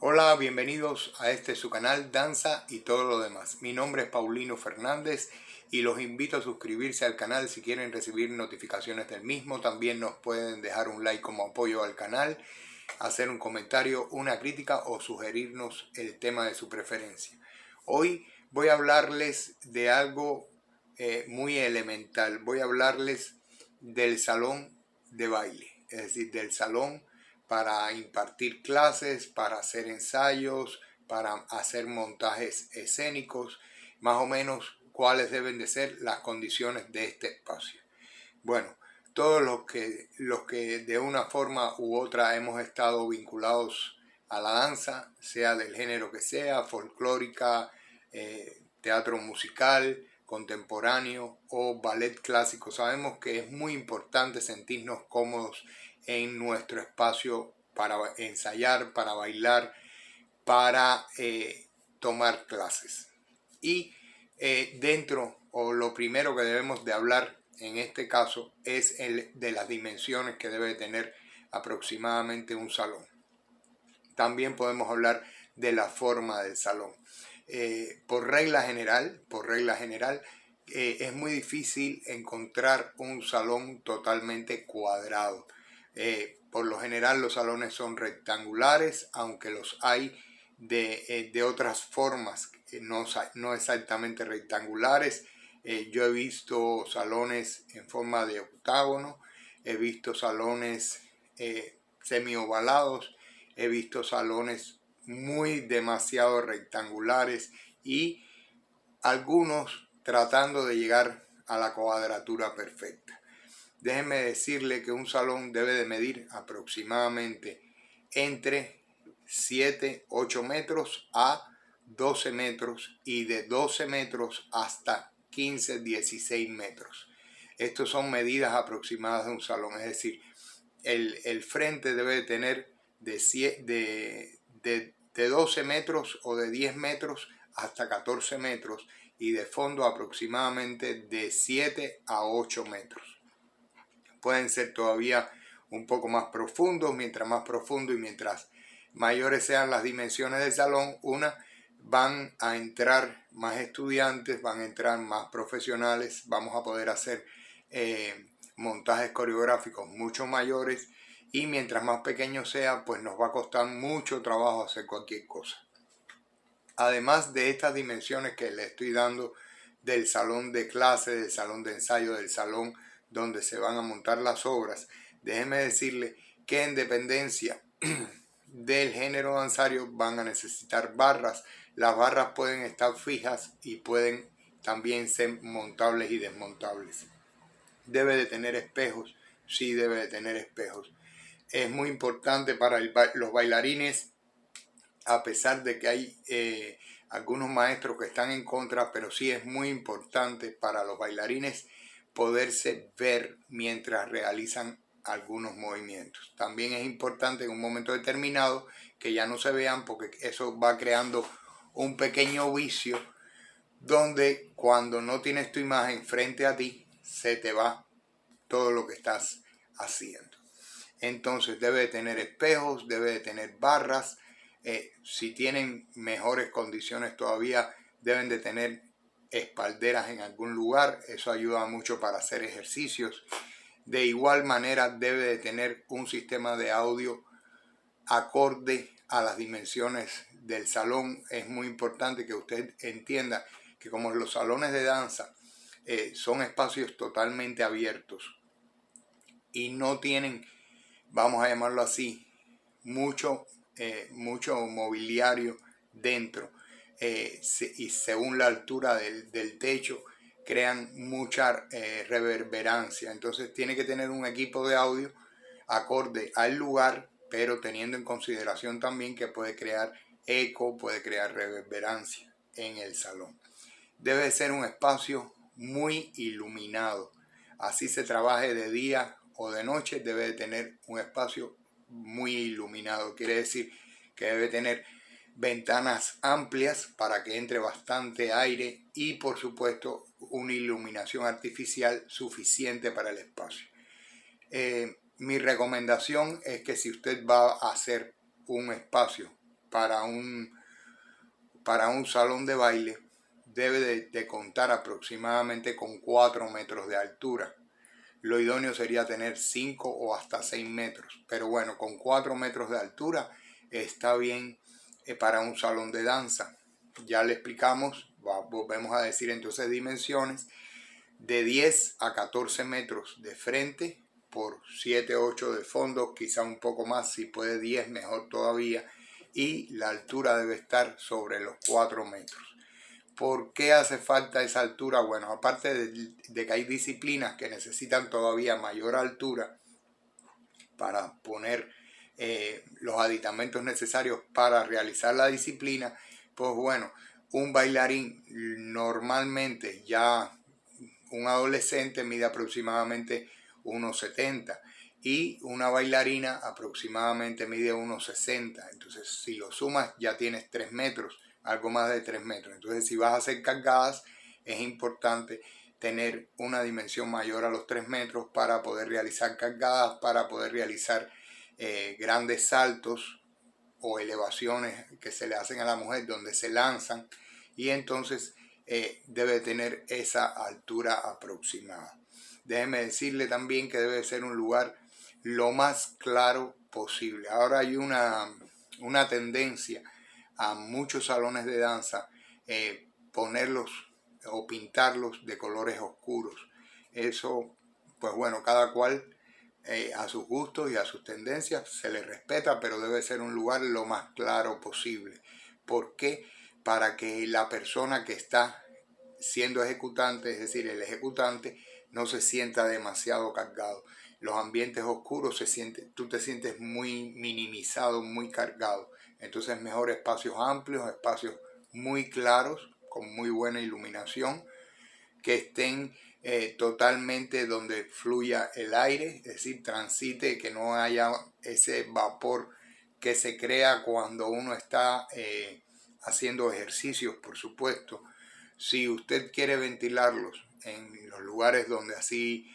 Hola, bienvenidos a su canal Danza y todo lo demás. Mi nombre es Paulino Fernández y los invito a suscribirse al canal si quieren recibir notificaciones del mismo. También nos pueden dejar un like como apoyo al canal, hacer un comentario, una crítica o sugerirnos el tema de su preferencia. Hoy voy a hablarles de algo muy elemental. Voy a hablarles del salón de baile, es decir, del salón para impartir clases, para hacer ensayos, para hacer montajes escénicos, más o menos cuáles deben de ser las condiciones de este espacio. Bueno, todos los que de una forma u otra hemos estado vinculados a la danza, sea del género que sea, folclórica, teatro musical, contemporáneo o ballet clásico, sabemos que es muy importante sentirnos cómodos en nuestro espacio para ensayar, para bailar, para tomar clases. Y lo primero que debemos de hablar en este caso es de las dimensiones que debe tener aproximadamente un salón. También podemos hablar de la forma del salón. Por regla general, es muy difícil encontrar un salón totalmente cuadrado. Por lo general los salones son rectangulares, aunque los hay de otras formas, no exactamente rectangulares. Yo he visto salones en forma de octágono, he visto salones semi-ovalados, he visto salones demasiado rectangulares y algunos tratando de llegar a la cuadratura perfecta. Déjenme decirle que un salón debe de medir aproximadamente entre 7-8 metros a 12 metros y de 12 metros hasta 15-16 metros. Estos son medidas aproximadas de un salón, es decir, el frente debe de tener de 12 metros o de 10 metros hasta 14 metros y de fondo aproximadamente de 7 a 8 metros. Pueden ser todavía un poco más profundos, mientras más profundo y mientras mayores sean las dimensiones del salón, van a entrar más estudiantes, van a entrar más profesionales, vamos a poder hacer montajes coreográficos mucho mayores y mientras más pequeño sea, pues nos va a costar mucho trabajo hacer cualquier cosa. Además de estas dimensiones que le estoy dando del salón de clase, del salón de ensayo, del salón donde se van a montar las obras, déjeme decirle que en dependencia del género danzario van a necesitar barras. Las barras pueden estar fijas y pueden también ser montables y desmontables. Debe de tener espejos, sí debe de tener espejos. Es muy importante para los bailarines, a pesar de que hay algunos maestros que están en contra, pero sí es muy importante para los bailarines poderse ver mientras realizan algunos movimientos. También es importante en un momento determinado que ya no se vean, porque eso va creando un pequeño vicio donde cuando no tienes tu imagen frente a ti, se te va todo lo que estás haciendo. Entonces debe de tener espejos, debe de tener barras. Si tienen mejores condiciones todavía, deben de tener espalderas en algún lugar. Eso ayuda mucho para hacer ejercicios. De igual manera debe de tener un sistema de audio acorde a las dimensiones del salón. Es muy importante que usted entienda que como los salones de danza son espacios totalmente abiertos y no tienen, vamos a llamarlo así, mucho mobiliario dentro, y según la altura del techo crean mucha reverberancia. Entonces tiene que tener un equipo de audio acorde al lugar, pero teniendo en consideración también que puede crear eco, puede crear reverberancia en el salón. Debe ser un espacio muy iluminado. Así se trabaje de día o de noche, debe de tener un espacio muy iluminado. Quiere decir que debe tener ventanas amplias para que entre bastante aire y por supuesto una iluminación artificial suficiente para el espacio. Mi recomendación es que si usted va a hacer un espacio para un salón de baile debe de contar aproximadamente con 4 metros de altura. Lo idóneo sería tener 5 o hasta 6 metros, pero bueno, con 4 metros de altura está bien para un salón de danza. Ya le explicamos, volvemos a decir entonces dimensiones, de 10 a 14 metros de frente por 7, 8 de fondo, quizá un poco más, si puede 10 mejor todavía, y la altura debe estar sobre los 4 metros. ¿Por qué hace falta esa altura? Bueno, aparte de que hay disciplinas que necesitan todavía mayor altura para poner los aditamentos necesarios para realizar la disciplina, pues bueno, un bailarín normalmente ya un adolescente mide aproximadamente 1,70 y una bailarina aproximadamente mide 1,60. Entonces, si lo sumas, ya tienes 3 metros, algo más de 3 metros. Entonces, si vas a hacer cargadas, es importante tener una dimensión mayor a los 3 metros para poder realizar cargadas, para poder realizar grandes saltos o elevaciones que se le hacen a la mujer donde se lanzan, y entonces debe tener esa altura aproximada. Déjeme decirle también que debe ser un lugar lo más claro posible. Ahora hay una tendencia a muchos salones de danza ponerlos o pintarlos de colores oscuros. Eso, pues bueno, cada cual a sus gustos y a sus tendencias se le respeta, pero debe ser un lugar lo más claro posible. ¿Por qué? Para que la persona que está siendo ejecutante, es decir, el ejecutante, no se sienta demasiado cargado. Los ambientes oscuros tú te sientes muy minimizado, muy cargado. Entonces mejor espacios amplios, espacios muy claros, con muy buena iluminación, que estén totalmente donde fluya el aire, es decir, transite, que no haya ese vapor que se crea cuando uno está haciendo ejercicios, por supuesto. Si usted quiere ventilarlos en los lugares donde así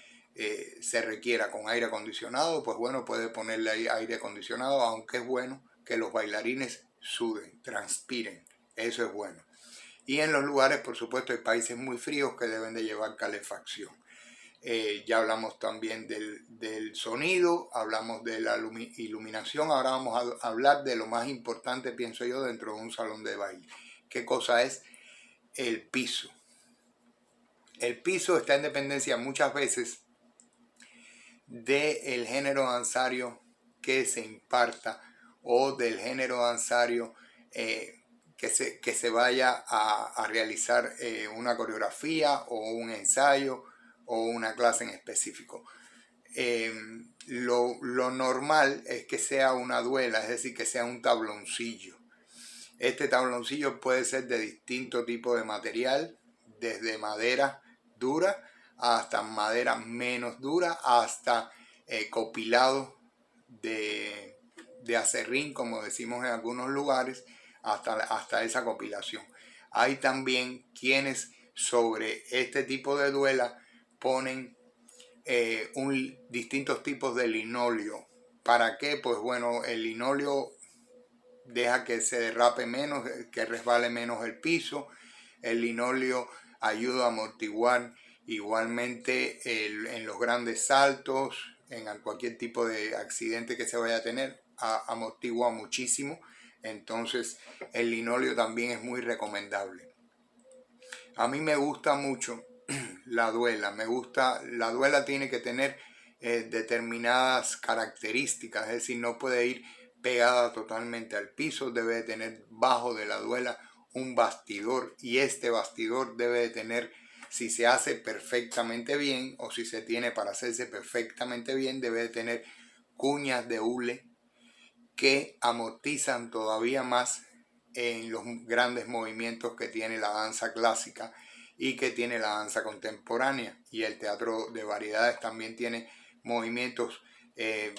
se requiera con aire acondicionado, pues bueno, puede ponerle ahí aire acondicionado, aunque es bueno que los bailarines suden, transpiren, eso es bueno. Y en los lugares, por supuesto, hay países muy fríos que deben de llevar calefacción. Ya hablamos también del sonido, hablamos de la iluminación, ahora vamos a hablar de lo más importante, pienso yo, dentro de un salón de baile. ¿Qué cosa es? El piso. El piso está en dependencia muchas veces del género danzario que se imparta o del género danzario que se vaya a realizar una coreografía o un ensayo o una clase en específico. Lo normal es que sea una duela, es decir, que sea un tabloncillo. Este tabloncillo puede ser de distinto tipo de material, desde madera dura hasta madera menos dura, hasta copilado de acerrín, como decimos en algunos lugares, hasta esa compilación. Hay también quienes sobre este tipo de duela ponen distintos tipos de linóleo. ¿Para qué? Pues bueno, el linóleo deja que se derrape menos, que resbale menos el piso. El linóleo ayuda a amortiguar igualmente en los grandes saltos, en cualquier tipo de accidente que se vaya a tener, amortigua muchísimo. Entonces el linóleo también es muy recomendable. A mí me gusta mucho la duela. La duela tiene que tener determinadas características, es decir, no puede ir pegada totalmente al piso, debe de tener bajo de la duela un bastidor, y este bastidor debe de tener, si se hace perfectamente bien o si se tiene para hacerse perfectamente bien, debe de tener cuñas de hule que amortizan todavía más en los grandes movimientos que tiene la danza clásica y que tiene la danza contemporánea. Y el teatro de variedades también tiene movimientos,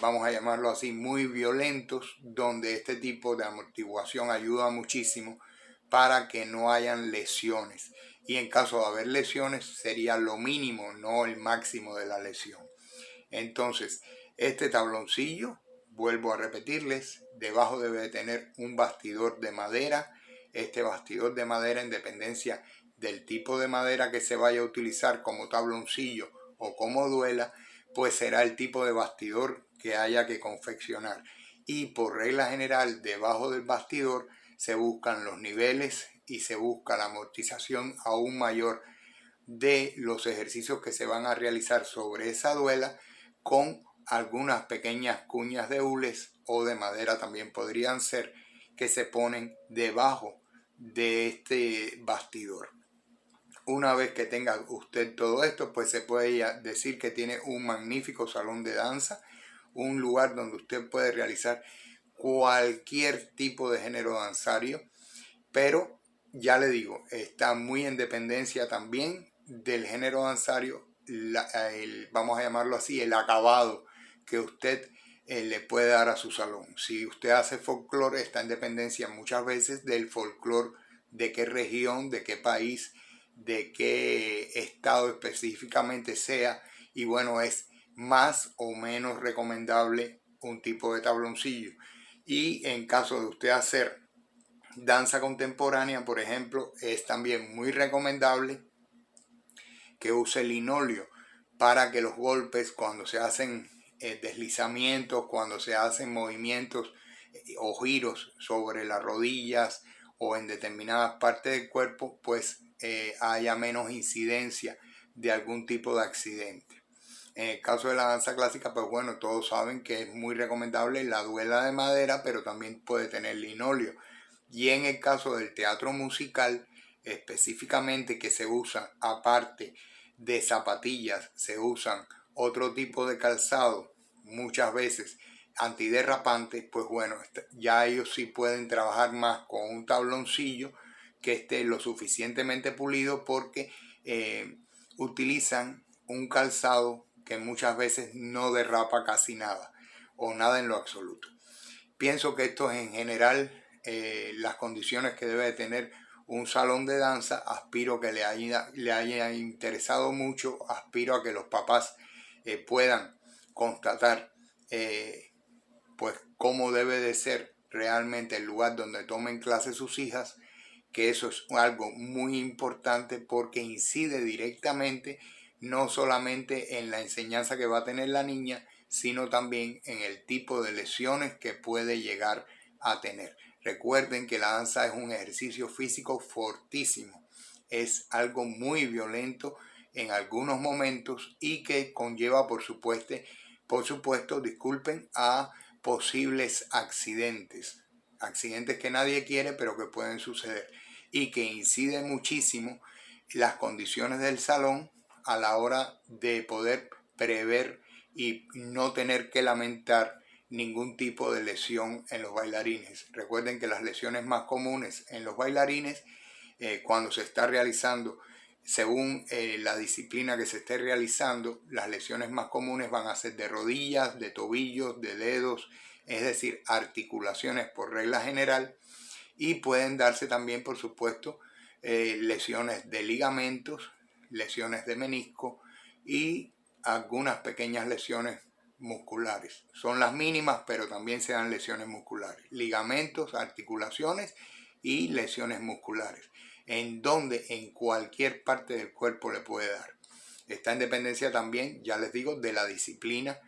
vamos a llamarlo así, muy violentos, donde este tipo de amortiguación ayuda muchísimo para que no hayan lesiones. Y en caso de haber lesiones sería lo mínimo, no el máximo de la lesión. Entonces, este tabloncillo vuelvo a repetirles, debajo debe de tener un bastidor de madera. Este bastidor de madera, en dependencia del tipo de madera que se vaya a utilizar como tabloncillo o como duela, pues será el tipo de bastidor que haya que confeccionar. Y por regla general, debajo del bastidor se buscan los niveles y se busca la amortización aún mayor de los ejercicios que se van a realizar sobre esa duela, con algunas pequeñas cuñas de hules o de madera también podrían ser, que se ponen debajo de este bastidor. Una vez que tenga usted todo esto, pues se puede decir que tiene un magnífico salón de danza, un lugar donde usted puede realizar cualquier tipo de género danzario, pero ya le digo, está muy en dependencia también del género danzario, vamos a llamarlo así, el acabado que usted le puede dar a su salón. Si usted hace folclore, está en dependencia muchas veces del folclore, de qué región, de qué país, de qué estado específicamente sea, y bueno, es más o menos recomendable un tipo de tabloncillo. Y en caso de usted hacer danza contemporánea, por ejemplo, es también muy recomendable que use linóleo para que los golpes, cuando se hacen deslizamientos, cuando se hacen movimientos o giros sobre las rodillas o en determinadas partes del cuerpo, pues haya menos incidencia de algún tipo de accidente. En el caso de la danza clásica, pues bueno, todos saben que es muy recomendable la duela de madera, pero también puede tener linóleo. Y en el caso del teatro musical, específicamente, que se usa, aparte de zapatillas, se usan otro tipo de calzado, muchas veces antiderrapante, pues bueno, ya ellos sí pueden trabajar más con un tabloncillo que esté lo suficientemente pulido, porque utilizan un calzado que muchas veces no derrapa casi nada o nada en lo absoluto. Pienso que esto es en general las condiciones que debe tener un salón de danza. Aspiro que le haya interesado mucho, aspiro a que los papás puedan constatar pues cómo debe de ser realmente el lugar donde tomen clases sus hijas, que eso es algo muy importante porque incide directamente no solamente en la enseñanza que va a tener la niña, sino también en el tipo de lesiones que puede llegar a tener. Recuerden que la danza es un ejercicio físico fortísimo, es algo muy violento en algunos momentos y que conlleva, por supuesto, disculpen, a posibles accidentes que nadie quiere, pero que pueden suceder, y que incide muchísimo las condiciones del salón a la hora de poder prever y no tener que lamentar ningún tipo de lesión en los bailarines. Recuerden que las lesiones más comunes en los bailarines, cuando se está realizando, según la disciplina que se esté realizando, las lesiones más comunes van a ser de rodillas, de tobillos, de dedos, es decir, articulaciones por regla general, y pueden darse también, por supuesto, lesiones de ligamentos, lesiones de menisco y algunas pequeñas lesiones musculares. Son las mínimas, pero también se dan lesiones musculares, ligamentos, articulaciones y lesiones musculares, en donde en cualquier parte del cuerpo le puede dar. Está en dependencia también, ya les digo, de la disciplina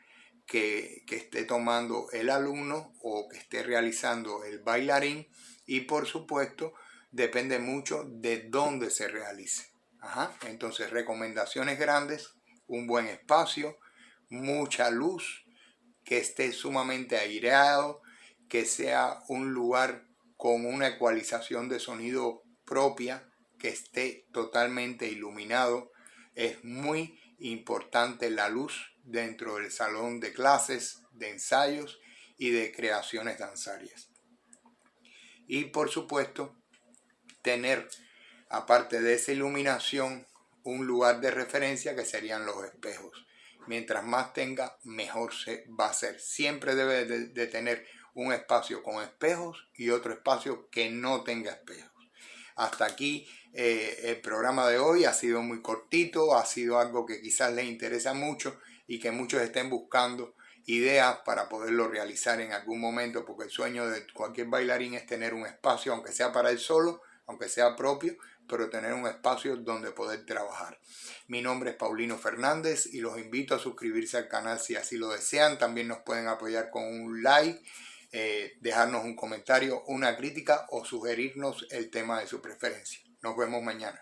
que esté tomando el alumno o que esté realizando el bailarín, y por supuesto depende mucho de dónde se realice. Entonces, recomendaciones grandes: un buen espacio, mucha luz, que esté sumamente aireado, que sea un lugar con una ecualización de sonido propia, que esté totalmente iluminado. Es muy importante la luz dentro del salón de clases, de ensayos y de creaciones danzarias. Y por supuesto, tener, aparte de esa iluminación, un lugar de referencia que serían los espejos. Mientras más tenga, mejor va a ser. Siempre debe de tener un espacio con espejos y otro espacio que no tenga espejos. Hasta aquí el programa de hoy. Ha sido muy cortito, ha sido algo que quizás les interesa mucho y que muchos estén buscando ideas para poderlo realizar en algún momento, porque el sueño de cualquier bailarín es tener un espacio, aunque sea para él solo, aunque sea propio, pero tener un espacio donde poder trabajar. Mi nombre es Paulino Fernández y los invito a suscribirse al canal si así lo desean. También nos pueden apoyar con un like, dejarnos un comentario, una crítica o sugerirnos el tema de su preferencia. Nos vemos mañana.